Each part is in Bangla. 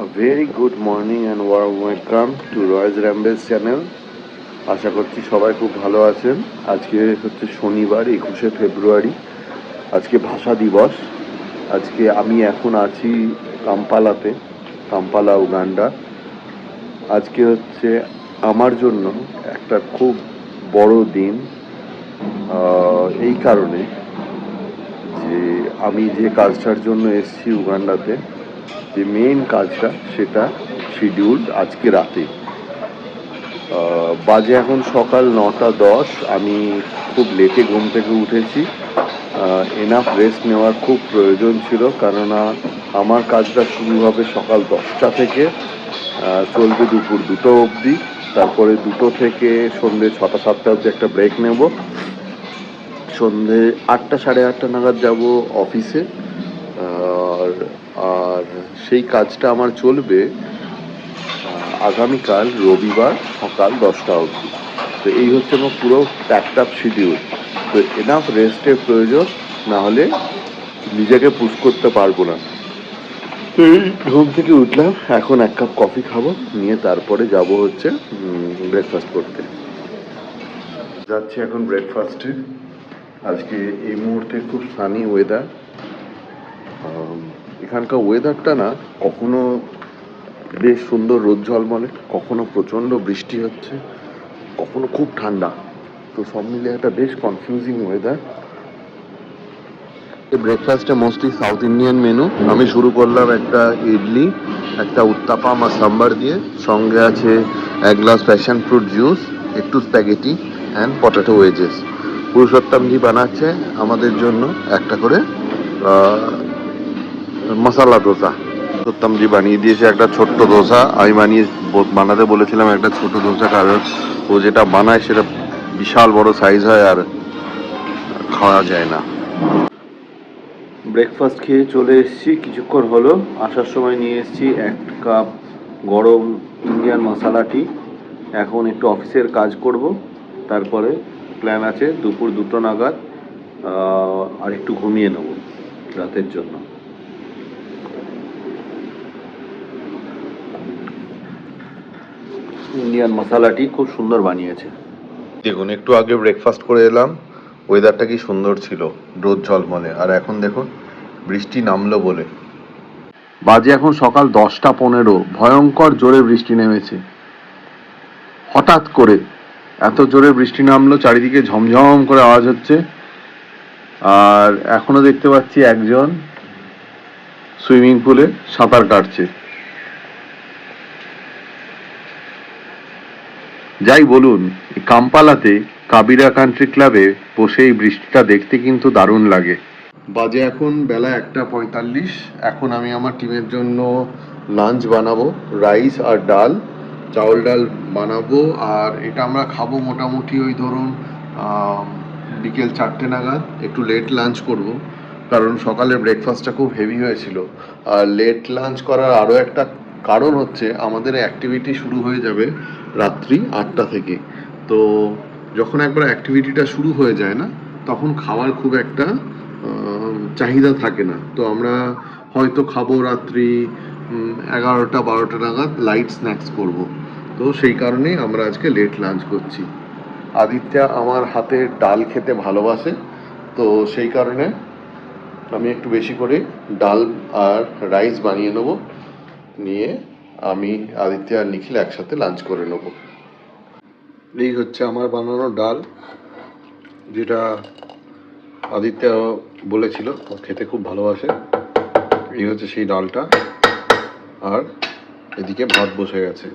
A very good morning and warm welcome to Roy's Rambles channel. আশা করছি সবাই খুব ভালো আছেন। আজকে হচ্ছে শনিবার 21শে ফেব্রুয়ারি। আজকে ভাষা দিবস। আজকে আমি এখন আছি কাম্পালাতে, কাম্পালা উগান্ডা। আজকে হচ্ছে আমার জন্য একটা খুব বড় দিন, এই কারণে যে আমি যে কাজটার জন্য এসেছি উগান্ডাতে, যে মেইন কাজটা সেটা শিডিউল্ড আজকে রাতে। বাজে এখন সকাল 9টা 10। আমি খুব লেটে ঘুম থেকে উঠেছি। এনাফ রেস্ট নেওয়ার খুব প্রয়োজন ছিল, কেননা আমার কাজটা শুরু হবে সকাল 10টা থেকে, চলবে দুপুর 2টো অবধি। তারপরে 2টো থেকে সন্ধ্যে 6টা 7টা অবধি একটা ব্রেক নেব। সন্ধ্যে 8টা 8:30 নাগাদ যাব অফিসে। আর আর সেই কাজটা আমার চলবে আগামীকাল রবিবার সকাল 10টা অবধি। তো এই হচ্ছে আমার পুরো প্যাকড আপ শিডিউল। তো এনাফ রেস্টের প্রয়োজন, না হলে নিজেকে পুশ করতে পারবো না। তো এই ঘুম থেকে উঠলাম, এখন 1 কাপ কফি খাবো, নিয়ে তারপরে যাব হচ্ছে ব্রেকফাস্ট করতে। যাচ্ছি এখন ব্রেকফাস্টে। আজকে এই মুহূর্তে খুব সানি ওয়েদার। এখানকার ওয়েদারটা না, কখনো বেশ সুন্দর রোদ ঝলমলে, কখনো প্রচণ্ড বৃষ্টি হচ্ছে, কখনো খুব ঠান্ডা। তো সব মিলে একটা বেশ কনফিউজিং ওয়েদার। ব্রেকফাস্টে মোস্টলি সাউথ ইন্ডিয়ান মেনু। আমি শুরু করলাম একটা ইডলি, একটা উত্তাপাম আর সাম্বার দিয়ে, সঙ্গে আছে 1 গ্লাস প্যাশন ফ্রুট জুস, একটু স্প্যাগেটি অ্যান্ড পটেটো ওয়েজেস। পুরুষোত্তমজি বানাচ্ছে আমাদের জন্য একটা করে মশালা দোসা। পুরুষোত্তমজি বানিয়ে দিয়েছে একটা ছোট্ট দোসা। আমি বানাতে বলেছিলাম একটা ছোট দোসা, কারণ ও যেটা বানায় সেটা বিশাল বড় সাইজ হয় আর খাওয়া যায় না। ব্রেকফাস্ট খেয়ে চলে এসেছি, কিছুক্ষণ হলো। আসার সময় নিয়ে এসেছি 1 কাপ গরম ইন্ডিয়ান মশালা টি। এখন একটু অফিসের কাজ করব, তারপরে প্ল্যান আছে দুপুর 2টো নাগাদ আর একটু ঘুমিয়ে নেব রাতের জন্য। ইন্ডিয়ান মশালা টি খুব সুন্দর বানিয়েছে। দেখুন, একটু আগে ব্রেকফাস্ট করে এলাম। ওয়েদারটা কি সুন্দর ছিল, রোদ ঝলমলে। আর এখন দেখুন বৃষ্টি নামলো বলে। বাজে এখন সকাল 10টা 15, ভয়ঙ্কর জোরে বৃষ্টি নেমেছে। হঠাৎ করে এত জোরে বৃষ্টি নামলো, চারিদিকে ঝমঝম করে আওয়াজ হচ্ছে। আর এখনো দেখতে পাচ্ছি একজন সুইমিং পুলে সাঁতার কাটছে। যাই বলুন, কাম্পালাতে কাবিরা কান্ট্রি ক্লাবে বসে এই বৃষ্টিটা দেখতে কিন্তু দারুণ লাগে। বাজে এখন বেলা 1টা 45। এখন আমি আমার টিমের জন্য লাঞ্চ বানাবো, রাইস আর ডাল, চাউল ডাল বানাবো। আর এটা আমরা খাবো মোটামুটি ওই ধরুন বিকেল 4টে নাগাদ। একটু লেট লাঞ্চ করব, কারণ সকালের ব্রেকফাস্টটা খুব হেভি হয়েছিল। আর লেট লাঞ্চ করার আরও একটা কারণ হচ্ছে, আমাদের অ্যাক্টিভিটি শুরু হয়ে যাবে রাত্রি 8টা থেকে। তো যখন একবার অ্যাক্টিভিটিটা শুরু হয়ে যায় না, তখন খাওয়ার খুব একটা চাহিদা থাকে না। তো আমরা হয়তো খাবো রাত্রি 11টা 12টা নাগাদ, লাইট স্ন্যাক্স করব। তো সেই কারণেই আমরা আজকে লেট লাঞ্চ করছি। আদিত্যা আমার হাতে ডাল খেতে ভালোবাসে, তো সেই কারণে আমি একটু বেশি করে ডাল আর রাইস বানিয়ে নেব, নিয়ে আমি আদিত্য আর নিখিল একসাথে লাঞ্চ করে নেব। এই হচ্ছে আমার বানানো ডাল, যেটা আদিত্য বলেছিল ও খেতে খুব ভালোবাসে। এই হচ্ছে সেই ডালটা। আর এদিকে ভাত বসে গেছে,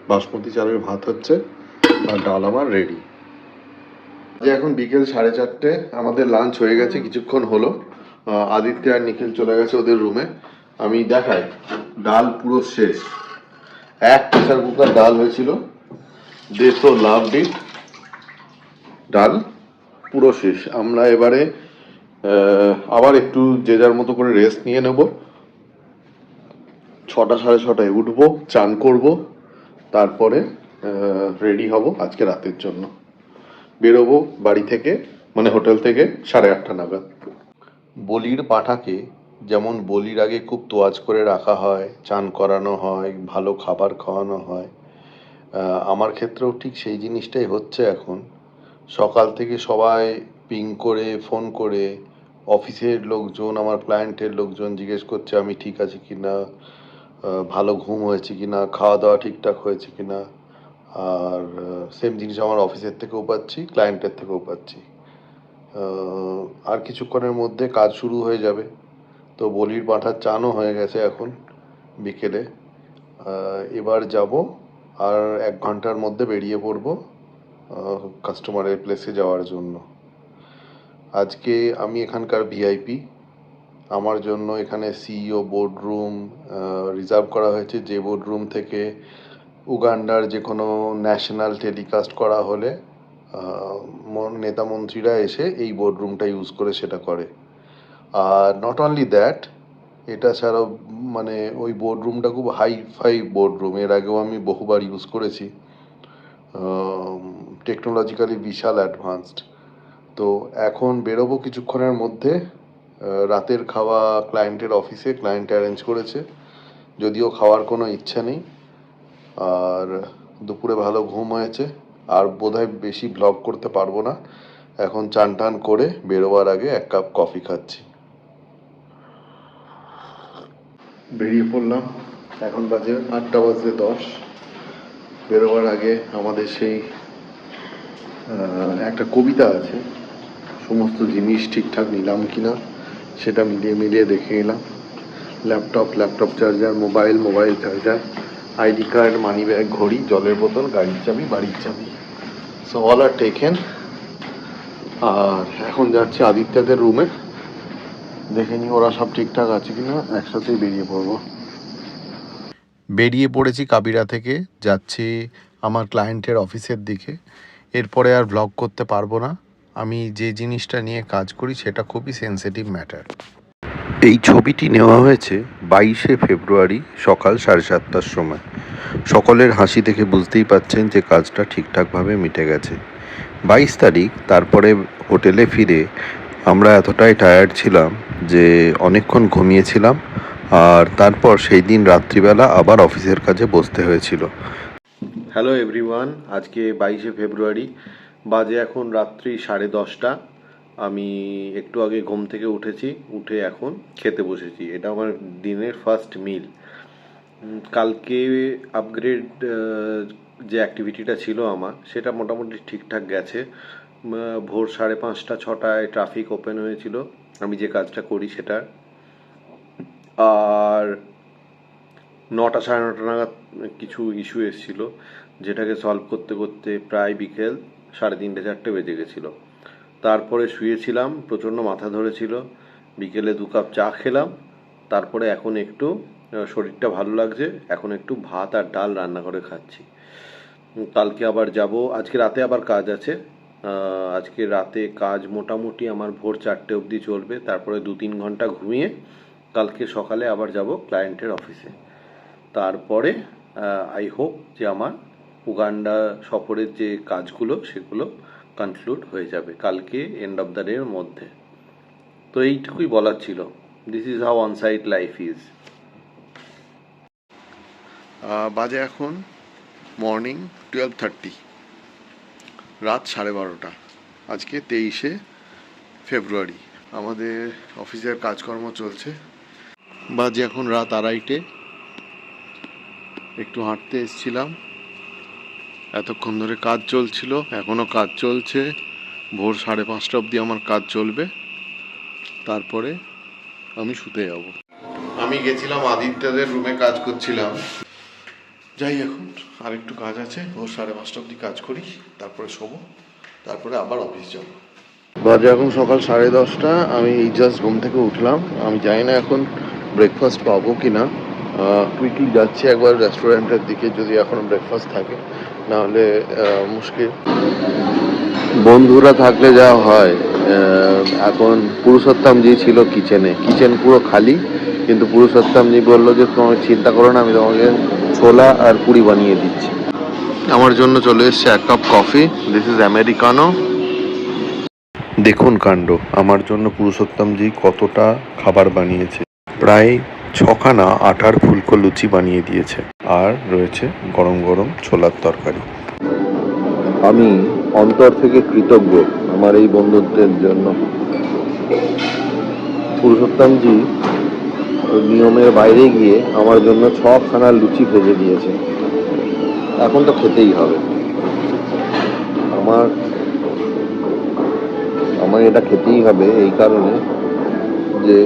বাসমতি চালের ভাত হচ্ছে, আর ডাল আমার রেডি। যে এখন বিকেল 4:30, আমাদের লাঞ্চ হয়ে গেছে কিছুক্ষণ হলো। আদিত্য আর নিখিল চলে গেছে ওদের রুমে। আমি দেখাই, ডাল পুরো শেষ। এক প্রেসার কুকার ডাল হয়েছিল, দে সো লাভড ইট। ডাল পুরো শেষ। আমরা এবারে আবার একটু যে যার মতো করে রেস্ট নিয়ে নেব। 6টা 6:30 উঠবো, চান করব, তারপরে রেডি হব আজকে রাতের জন্য। বেরোবো বাড়ি থেকে, মানে হোটেল থেকে 8:30 নাগাদ। বলির পাঁঠাকে যেমন বলির আগে খুব তোয়াজ করে রাখা হয়, চান করানো হয়, ভালো খাবার খাওয়ানো হয়, আমার ক্ষেত্রেও ঠিক সেই জিনিসটাই হচ্ছে এখন। সকাল থেকে সবাই পিং করে, ফোন করে, অফিসের লোকজন, আমার ক্লায়েন্টের লোকজন জিজ্ঞেস করছে আমি ঠিক আছি কি না, ভালো ঘুম হয়েছে কি না, খাওয়া দাওয়া ঠিকঠাক হয়েছে কি না। আর সেম জিনিস আমার অফিসের থেকেও পাচ্ছি, ক্লায়েন্টের থেকেও পাচ্ছি। আর কিছুক্ষণের মধ্যে কাজ শুরু হয়ে যাবে। তো বলির পাঁঠার চানও হয়ে গেছে এখন বিকেলে। এবার যাব, আর 1 ঘন্টার মধ্যে বেরিয়ে পড়বো কাস্টমারের প্লেসে যাওয়ার জন্য। আজকে আমি এখানকার ভিআইপি। আমার জন্য এখানে সিইও বোর্ডরুম রিজার্ভ করা হয়েছে, যে বোর্ডরুম থেকে উগান্ডার যে কোনো ন্যাশনাল টেলিকাস্ট করা হলে নেতা মন্ত্রীরা এসে এই বোর্ডরুমটা ইউজ করে সেটা করে। আর নট অনলি দ্যাট, এটা ছাড়াও মানে ওই বোর্ডরুমটা খুব হাই বোর্ডরুম, এর আগেও আমি বহুবার ইউজ করেছি, টেকনোলজিক্যালি বিশাল অ্যাডভান্সড। তো এখন বেরোবো কিছুক্ষণের মধ্যে। রাতের খাওয়া ক্লায়েন্টের অফিসে ক্লায়েন্ট অ্যারেঞ্জ করেছে, যদিও খাওয়ার কোনো ইচ্ছা নেই। আর দুপুরে ভালো ঘুম হয়েছে, আর বোধহয় বেশি ব্লগ করতে পারবো না। এখন চান টান করে বেরোবার আগে 1 কাপ কফি খাচ্ছি। বেরিয়ে পড়লাম, এখন বাজে 8:10। বেরোবার আগে আমাদের সেই একটা কবিতা আছে, সমস্ত জিনিস ঠিকঠাক নিলাম কিনা সেটা মিলিয়ে দেখে নিলাম। Laptop charger, mobile charger, ID card, money bag, ঘড়ি, জলের বোতল, গাড়ির চাবি, বাড়ির চাবি, সো অল আর টেকেন। আর এখন যাচ্ছি আদিত্যদের রুমে, দেখে নিই ওরা সব ঠিকঠাক আছে কিনা, একসাথেই বেরিয়ে পড়েছি কাবিরা থেকে, যাচ্ছি আমার ক্লায়েন্টের অফিসের দিকে। এরপরে আর ব্লগ করতে পারবো না, আমি যে জিনিসটা নিয়ে কাজ করি সেটা খুবই সেন্সিটিভ ম্যাটার। এই ছবিটি নেওয়া হয়েছে 22শে ফেব্রুয়ারি সকাল 7:30টার সময়। সকলের হাসি দেখে বুঝতেই পাচ্ছেন যে কাজটা ঠিকঠাকভাবে মিটে গেছে। 22 তারিখ, তারপরে হোটেলে ফিরে আমরা এতটাই টায়ার্ড ছিলাম যে অনেকক্ষণ ঘুমিয়েছিলাম, আর তারপর সেই দিন রাত্রিবেলা আবার অফিসের কাজে বসতে হয়েছিল। হ্যালো এভরিওয়ান, আজকে 22শে ফেব্রুয়ারি, বাজে এখন রাত্রি 10:30। আমি একটু আগে ঘুম থেকে উঠে এখন খেতে বসেছি। এটা আমার দিনের ফার্স্ট মিল। কালকে আপগ্রেড যে অ্যাক্টিভিটিটা ছিল আমার, সেটা মোটামুটি ঠিকঠাক গেছে। ভোর 5:30 6টায় ট্রাফিক ওপেন হয়েছিল আমি যে কাজটা করি সেটার। আর 9টা 9:30 নাগাদ কিছু ইস্যু এসেছিল, যেটাকে সলভ করতে করতে প্রায় বিকেল 3:30 4টে বেজে গেছিলো। তারপরে শুয়েছিলাম, প্রচণ্ড মাথা ধরেছিল। বিকেলে 2 কাপ চা খেলাম। তারপরে এখন একটু শরীরটা ভালো লাগছে, এখন একটু ভাত আর ডাল রান্না করে খাচ্ছি। কালকে আবার যাব, আজকে রাতে আবার কাজ আছে। আজকে রাতে কাজ মোটামুটি আমার ভোর 4টে অবধি চলবে, তারপরে 2-3 ঘন্টা ঘুমিয়ে কালকে সকালে আবার যাব ক্লায়েন্টের অফিসে। তারপরে আই হোপ যে আমার উগান্ডা সফরের যে কাজগুলো সেগুলো কনক্লুড হয়ে যাবে কালকে এন্ড অফ দ্য ডের মধ্যে। তো এইটুকুই বলার ছিল। This is how onsite life is. বাজে এখন মর্নিং 12:30, রাত 12:30। আজকে 23শে ফেব্রুয়ারি। আমাদের অফিসের কাজকর্ম চলছে। বাজে এখন রাত 2:30। একটু হাঁটতে এসেছিলাম, এতক্ষণ ধরে কাজ চলছিল, এখনও কাজ চলছে। ভোর 5:30 অবধি আমার কাজ চলবে, তারপরে আমি শুতে যাব। আমি গেছিলাম আদিত্যদের রুমে, কাজ করছিলাম। যাই, এখন আর একটু কাজ আছে, ভোর 5:30 অবধি কাজ করি, তারপরে শোবো, তারপরে আবার অফিস যাব। বাজে এখন সকাল 10:30। আমি এই জাস্ট ঘুম থেকে উঠলাম। আমি জানি না এখন ব্রেকফাস্ট পাবো কি না। কুইকলি যাচ্ছি একবার রেস্টুরেন্টের দিকে, যদি এখনো ব্রেকফাস্ট থাকে, নাহলে মুশকিল। বন্ধুরা থাকলে যা হয়, এখন পুরুষোত্তমজি ছিল কিচেন পুরো খালি, কিন্তু পুরুষোত্তমজি বললো যে তোমাকে চিন্তা করো না, আমি তোমাকে ছোলা আর পুরি বানিয়ে দিচ্ছি। আমার জন্য চলে এসছে 1 cup coffee, this is Americano. দেখুন কাণ্ড, আমার জন্য পুরুষোত্তমজি কতটা খাবার বানিয়েছে। প্রায় 6খানা আটার ফুলকো লুচি বানিয়ে দিয়েছে, আর রয়েছে গরম গরম ছোলার তরকারি। আমি অন্তর থেকে কৃতজ্ঞ আমার এই বন্ধুত্বের জন্য। পুরুষোত্তমজি নিয়মের বাইরে গিয়ে আমার জন্য 6খানা লুচি ভেজে দিয়েছে। এখন তো খেতেই হবে। আমার আমার এটা খেতেই হবে এই কারণে যে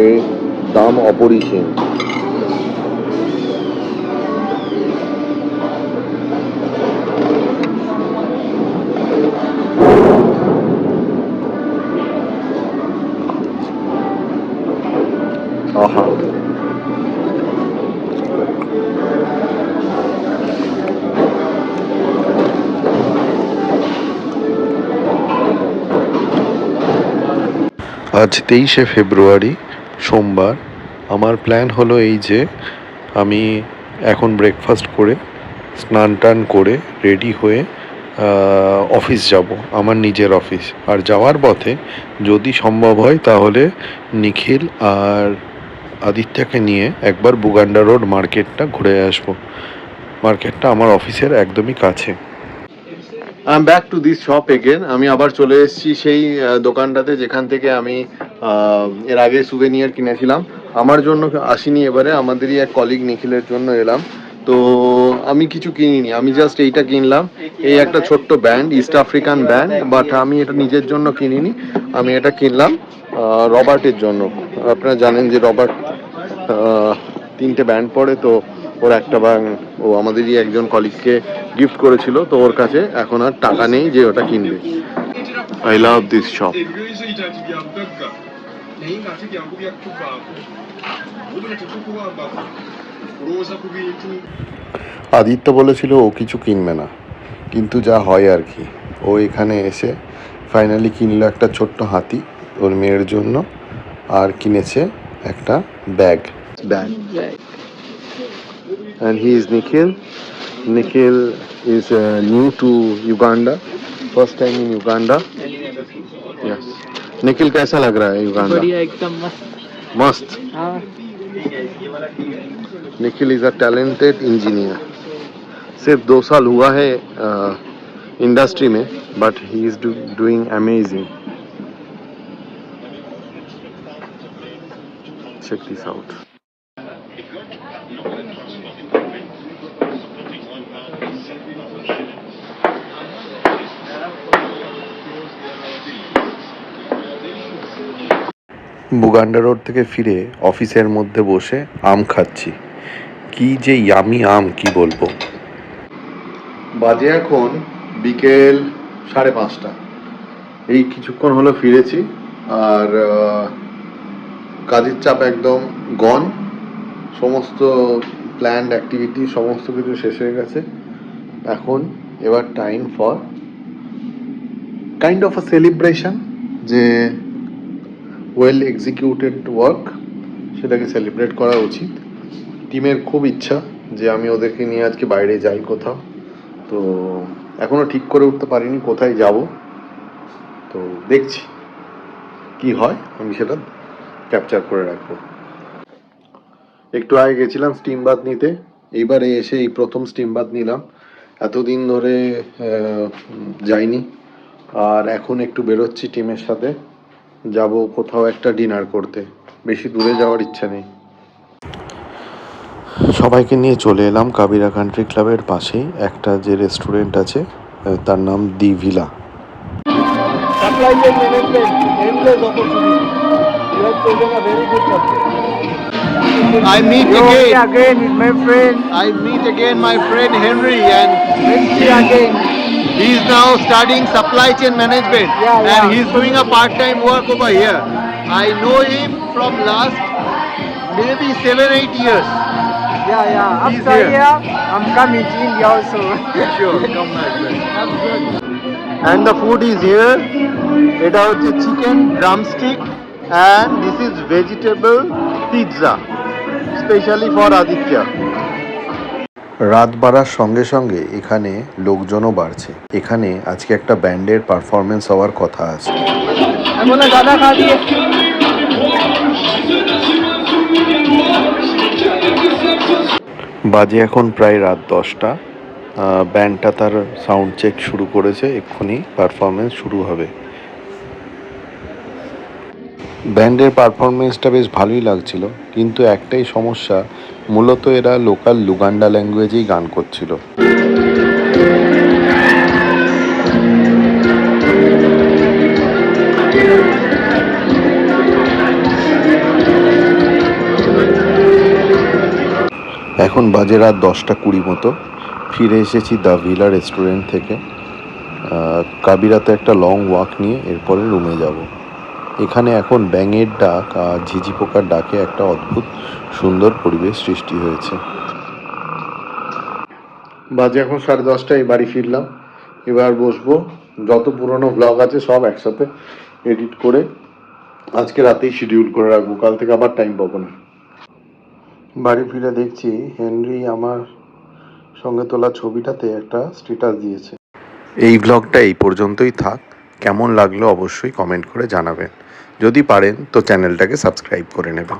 এর দাম অপরিসীম। আহা, আজ 23শে ফেব্রুয়ারি, সোমবার। আমার প্ল্যান হলো এই যে আমি এখন ব্রেকফাস্ট করে স্নান টান করে রেডি হয়ে অফিস যাব, আমার নিজের অফিস। আর যাওয়ার পথে যদি সম্ভব হয় তাহলে নিখিল আর আদিত্যকে নিয়ে একবার বুগান্ডা রোড মার্কেটটা ঘুরে আসবো। মার্কেটটা আমার অফিসের একদমই কাছে। I am back to this shop again. আমি আবার চলে এসেছি সেই দোকানটাতে যেখান থেকে আমি এর আগে সুভেনিয়ার কিনেছিলাম। আমার জন্য আসিনি এবারে, আমাদেরই এক কলিগ নিখিলের জন্য এলাম। তো আমি কিছু কিনিনি, আমি জাস্ট এইটা কিনলাম। এই একটা ছোট্ট band, east African band, but আমি এটা নিজের জন্য কিনিনি। আমি এটা কিনলাম রবার্টের জন্য। আপনারা জানেন যে রবার্ট 3টে ব্যান্ড পড়ে, তো ওর একটা ব্যান্ড ও আমাদেরই একজন কলিগকে গিফট করেছিল, তো ওর কাছে এখন আর টাকা নেই যে ওটা কিনবে। I love this shop. Aditya বলেছিল ও কিছু কিনবে না, কিন্তু যা হয় আর কি, ও এখানে এসে ফাইনালি কিনলো একটা ছোট্ট হাতি ওর মেয়ের জন্য, আর কিনেছে একটা bag. And he is Nikhil. Nikhil is new to Uganda, first time in Uganda. Yes. Nikhil कैसा लग रहा है युगांडा? बढ़िया, एकदम मस्त मस्त। हाँ। Nikhil is a talented engineer. सिर्फ 2 साल हुआ है इंडस्ट्री में, but he is doing amazing. Check this out. বুগান্ডা রোড থেকে ফিরে অফিসের মধ্যে বসে আম খাচ্ছি। কি যে ইয়ামি আম, কি বলবো। বাজে এখন বিকেল 5:30। এই কিছুক্ষণ হলো ফিরেছি, আর কাজের চাপ একদম গন। সমস্ত প্ল্যান্ড অ্যাক্টিভিটি সমস্ত কিছু শেষ হয়ে গেছে। এখন এবার time for kind of a celebration, যে ওয়েল এক্সিকিউটেড ওয়ার্ক, সেটাকে সেলিব্রেট করা উচিত। টিমের খুব ইচ্ছা যে আমি ওদেরকে নিয়ে আজকে বাইরে যাই কোথাও, তো এখনও ঠিক করে উঠতে পারিনি কোথায় যাব। তো দেখছি কি হয়, আমি সেটা ক্যাপচার করে রাখবো। একটু আগে গেছিলাম স্টিম বাথ নিতে, এইবারে এসে এই প্রথম স্টিম বাথ নিলাম। এতদিন ধরে যাইনি, আর এখন একটু বেরোচ্ছি টিমের সাথে, যাব কোথাও একটা ডিনার করতে। বেশি দূরে যাওয়ার ইচ্ছা নেই। সবাইকে নিয়ে চলে এলাম কাবিরা কান্ট্রি ক্লাবের পাশেই একটা যে রেস্টুরেন্ট আছে, তার নাম দি villa. I meet again my friend Henry, and he is now studying supply chain management, and he is doing a part-time work over here. I know him from last maybe 7-8 years. Yeah. He's After here. here, I'm coming to India also. Sure, come back then. That's good. And the food is here. এটা হচ্ছে chicken drumstick, and this is vegetable pizza, specially for Aditya. রাত বাড়ার সঙ্গে সঙ্গে এখানে লোকজনও বাড়ছে। এখানে আজকে একটা ব্যান্ডের পারফরমেন্স হওয়ার কথা আছে। I'm gonna বাজে এখন প্রায় রাত 10টা। ব্যান্ডটা তার সাউন্ড চেক শুরু করেছে, এক্ষুনি পারফরমেন্স শুরু হবে। ব্যান্ডের পারফরমেন্সটা বেশ ভালোই লাগছিল, কিন্তু একটাই সমস্যা, মূলত এরা লোকাল লুগান্ডা ল্যাঙ্গুয়েজেই গান করছিল। এখন বাজে রাত 10টা 20 মতো। ফিরে এসেছি দ্য ভিলা রেস্টুরেন্ট থেকে। কাবিরাতে একটা লং ওয়াক নিয়ে এরপরে রুমে যাব। এখানে এখন ব্যাঙের ডাক আর ঝিঝি পোকার ডাকে একটা অদ্ভুত সুন্দর পরিবেশ সৃষ্টি হয়েছে। বাজে এখন 10:30টায় বাড়ি ফিরলাম। এবার বসবো, যত পুরনো ব্লগ আছে সব একসাথে এডিট করে আজকে রাতেই শিডিউল করে রাখবো, কাল থেকে আবার টাইম পাবো না। বাড়ি ফিরে দেখছি হেনরি আমার সঙ্গে তোলা ছবিটাতে একটা স্ট্যাটাস দিয়েছে। এই ব্লগটা এই পর্যন্তই থাক। কেমন লাগলো অবশ্যই কমেন্ট করে জানাবেন। যদি পারেন তো চ্যানেলটাকে সাবস্ক্রাইব করে নেবেন।